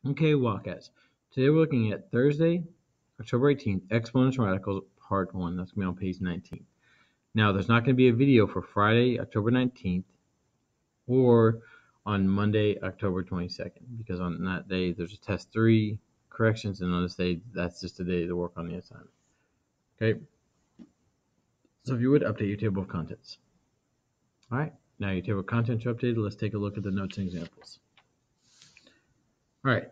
Okay, Wildcats. Today we're looking at Thursday, October 18th, Exponents and Radicals, Part 1. That's going to be on page 19. Now, there's not going to be a video for Friday, October 19th, or on Monday, October 22nd, because on that day there's a test 3 corrections, and on this day, that's just a day to work on the assignment. Okay? So if you would, update your table of contents. All right, now your table of contents are updated. Let's take a look at the notes and examples. All right.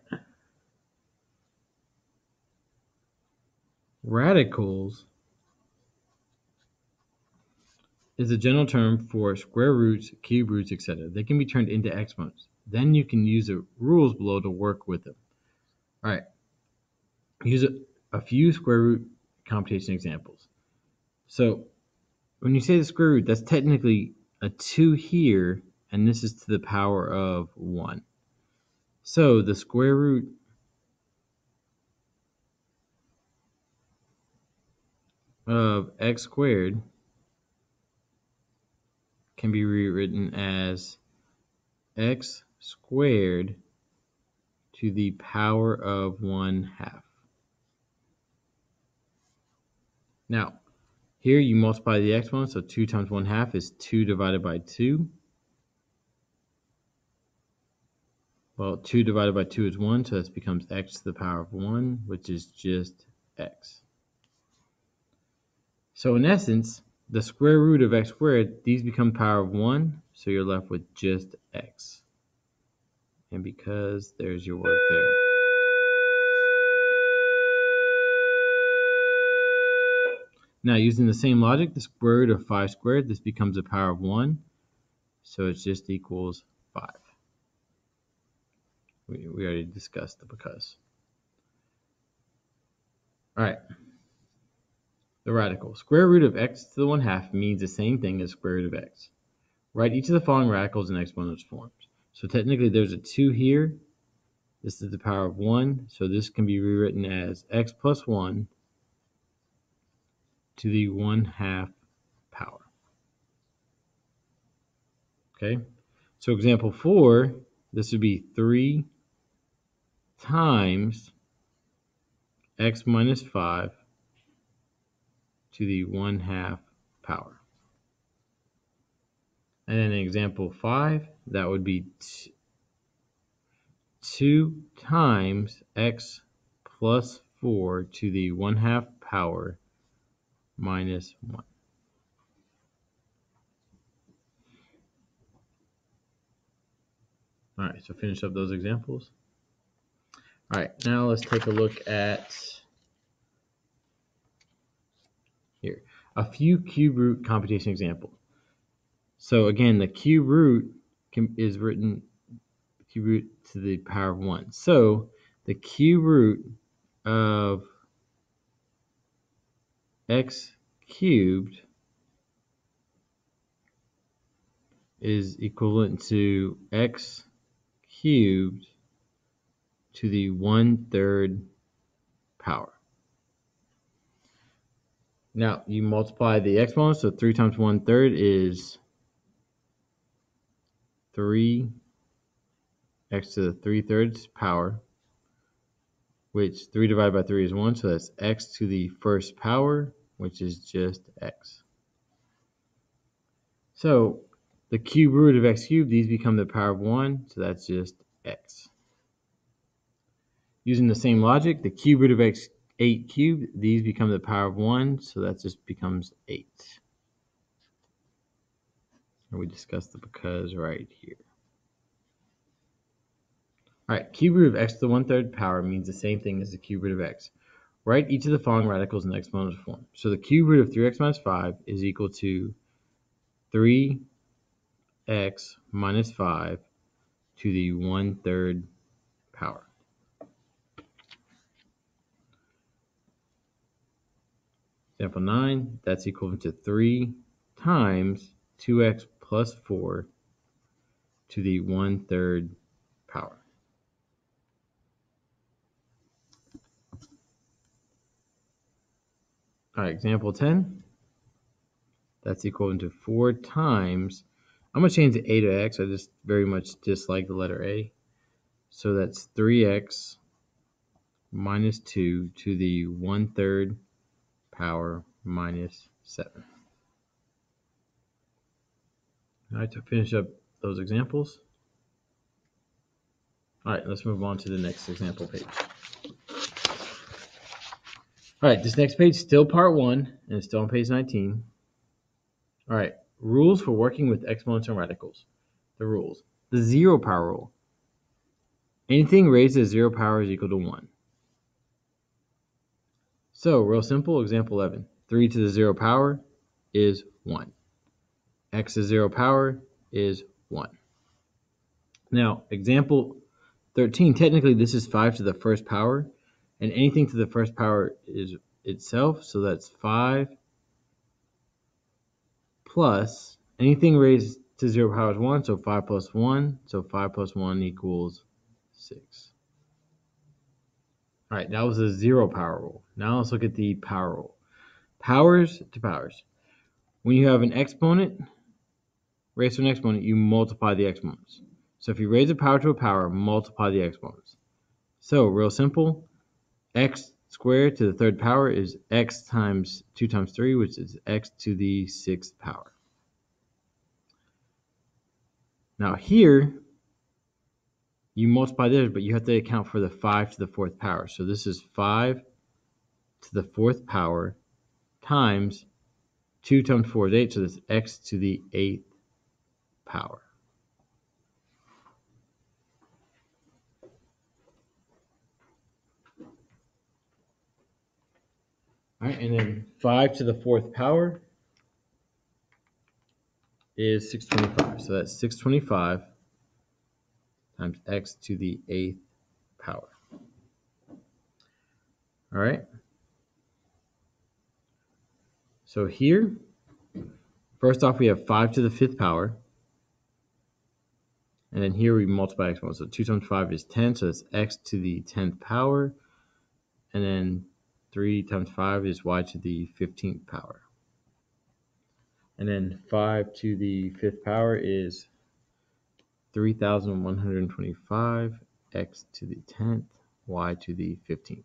Radicals is a general term for square roots, cube roots, etc. They can be turned into exponents. Then you can use the rules below to work with them. All right. Use a few square root computation examples. So when you say the square root, that's technically a 2 here, and this is to the power of 1. So the square root of x squared can be rewritten as x squared to the power of 1/2. Now, here you multiply the exponents, so 2 times 1/2 is 2 divided by 2. Well, 2 divided by 2 is 1, so this becomes x to the power of 1, which is just x. So in essence, the square root of x squared, these become power of 1, so you're left with just x. And because there's your work there. Now, using the same logic, the square root of 5 squared, this becomes a power of 1, so it just equals 5. We already discussed the because. All right. The radical. Square root of x to the 1/2 means the same thing as square root of x. Write each of the following radicals in exponents forms. So technically there's a 2 here. This is the power of 1, so this can be rewritten as x plus 1 to the 1/2 power. Okay, so example 4, this would be 3 times x minus 5 to the 1/2 power. And then in example 5, that would be 2 times x plus 4 to the 1/2 power minus 1. All right, so finish up those examples. All right, now let's take a look at here a few cube root computation examples. So again, the cube root is written cube root to the power of 1. So the cube root of x cubed is equivalent to x cubed to the 1/3 power. Now you multiply the exponents, so 3 times 1/3 is 3 x to the 3/3 power, which 3 divided by 3 is 1, so that's x to the 1st power, which is just x. So the cube root of x cubed, these become the power of 1, so that's just x. Using the same logic, the cube root of x 8 cubed, these become the power of 1, so that just becomes 8. And we discussed the because right here. All right, cube root of x to the 1/3 power means the same thing as the cube root of x. Write each of the following radicals in exponential form. So the cube root of 3x minus 5 is equal to 3x minus 5 to the 1/3 power. Example 9, that's equivalent to 3 times 2x plus 4 to the 1/3 power. All right, example 10, that's equivalent to 4 times, I'm going to change the a to x, I just very much dislike the letter a. So that's 3x minus 2 to the 1/3 power minus 7. All right, to finish up those examples. All right, let's move on to the next example page. All right, this next page is still part 1, and it's still on page 19. All right, rules for working with exponents and radicals. The rules. The 0 power rule. Anything raised to 0 power is equal to 1. So, real simple, example 11. 3 to the 0 power is 1. X to 0 power is 1. Now, example 13, technically this is 5 to the first power, and anything to the first power is itself, so that's 5 plus anything raised to 0 power is 1, so 5 plus 1, so 5 plus 1 equals 6. All right, that was the 0 power rule. Now let's look at the power rule. Powers to powers. When you have an exponent raised to an exponent, you multiply the exponents. So if you raise a power to a power, multiply the exponents. So real simple, x squared to the third power is x times 2 times 3, which is x to the 6th power. Now here, you multiply this, but you have to account for the 5 to the 4th power. So this is 5 to the 4th power times 2 times 4 is 8, so that's x to the 8th power. All right, and then 5 to the 4th power is 625. So that's 625 times x to the 8th power. All right. So here, first off, we have 5 to the 5th power. And then here we multiply exponents. So 2 times 5 is 10, so that's x to the 10th power. And then 3 times 5 is y to the 15th power. And then 5 to the 5th power is 3,125, x to the 10th, y to the 15th.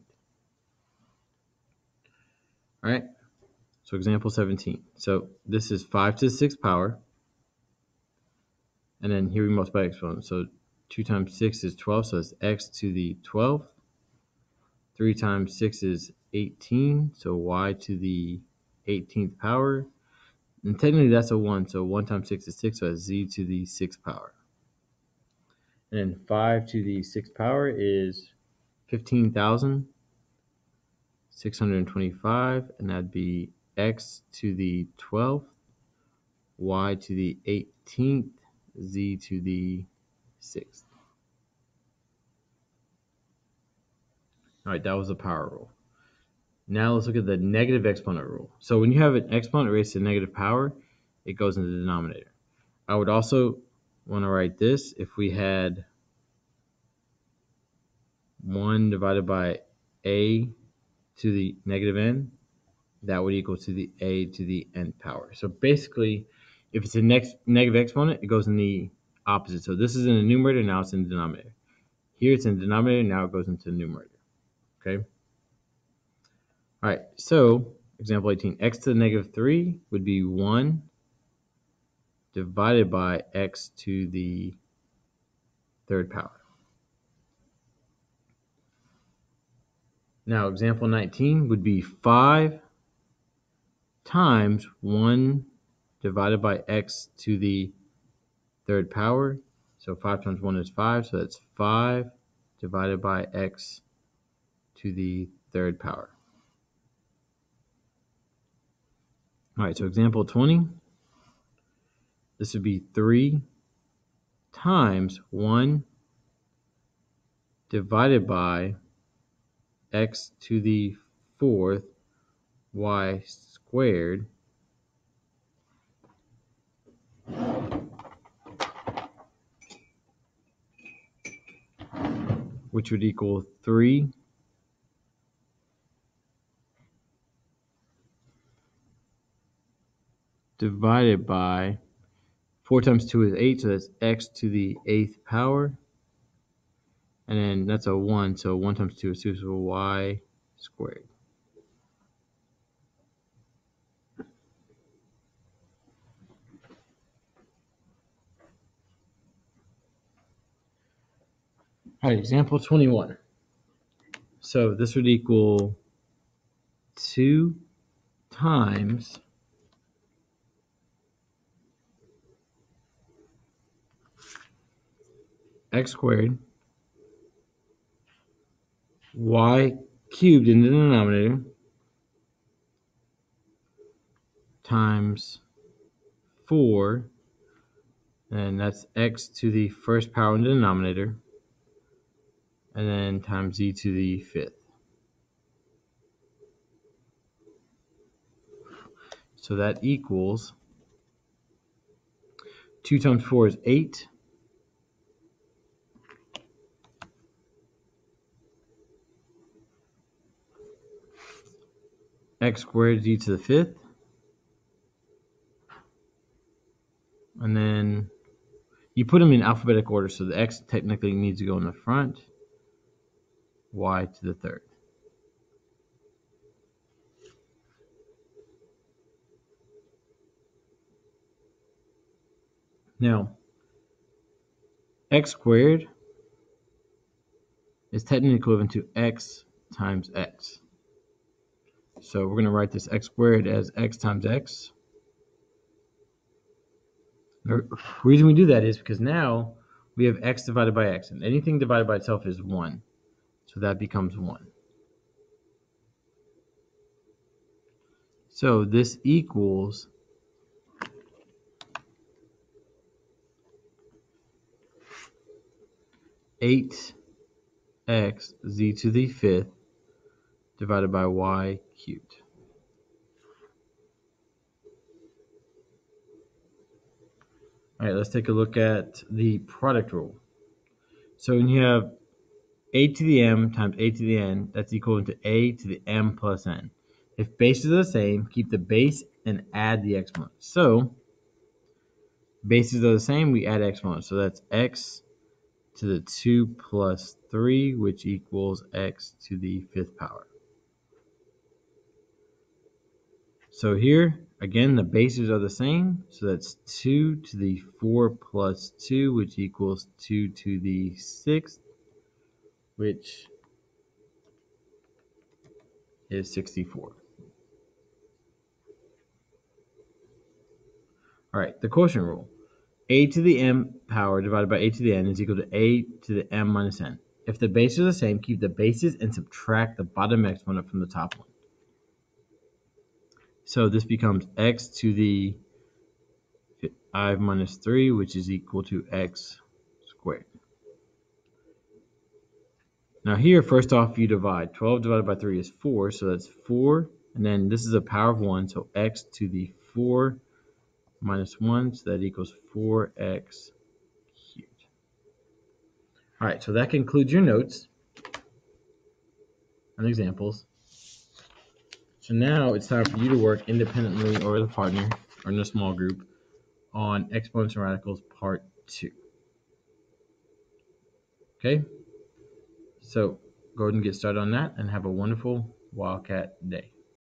All right, so example 17. So this is 5 to the 6th power. And then here we multiply exponents. So 2 times 6 is 12, so that's x to the 12th. 3 times 6 is 18, so y to the 18th power. And technically that's a 1, so 1 times 6 is 6, so that's z to the 6th power. And then 5 to the 6th power is 15,625, and that'd be x to the 12th, y to the 18th, z to the 6th. All right, that was the power rule. Now let's look at the negative exponent rule. So when you have an exponent raised to negative power, it goes in the denominator. I would also want to write this if we had 1 divided by a to the negative n, that would equal to the a to the nth power. So basically, if it's a negative exponent, it goes in the opposite. So this is in the numerator, now it's in the denominator. Here it's in the denominator, now it goes into the numerator. Okay? All right, so example 18, x to the negative 3 would be 1 divided by x to the 3rd power. Now example 19 would be 5 times 1 divided by x to the 3rd power. So 5 times 1 is 5, so that's 5 divided by x to the 3rd power. All right, so example 20, this would be 3 times 1 divided by x to the 4th y squared, which would equal 3 divided by 4 times 2 is 8, so that's x to the 8th power. And then that's a 1, so 1 times 2 is 2, so y squared. All right, example 21. So this would equal 2 times x squared y cubed in the denominator times 4, and that's x to the first power in the denominator, and then times z to the fifth. So that equals 2 times 4 is 8. X squared z to the fifth. And then you put them in alphabetic order, so the x technically needs to go in the front, y to the third. Now, x squared is technically equivalent to x times x. So we're going to write this x squared as x times x. The reason we do that is because now we have x divided by x, and anything divided by itself is 1. So that becomes 1. So this equals 8x z to the fifth divided by y cubed. All right, let's take a look at the product rule. So when you have a to the m times a to the n, that's equal to a to the m plus n. If bases are the same, keep the base and add the exponent. So bases are the same, we add exponents. So that's x to the 2 plus 3, which equals x to the fifth power. So here, again, the bases are the same. So that's 2 to the 4 plus 2, which equals 2 to the 6th, which is 64. All right, the quotient rule. A to the m power divided by a to the n is equal to a to the m minus n. If the bases are the same, keep the bases and subtract the bottom exponent from the top one. So this becomes x to the 5 minus 3, which is equal to x squared. Now here, first off, you divide. 12 divided by 3 is 4, so that's 4. And then this is a power of 1, so x to the 4 minus 1, so that equals 4x cubed. All right, so that concludes your notes and examples. So now it's time for you to work independently or with a partner or in a small group on exponents and radicals part 2. Okay? So go ahead and get started on that and have a wonderful Wildcat day.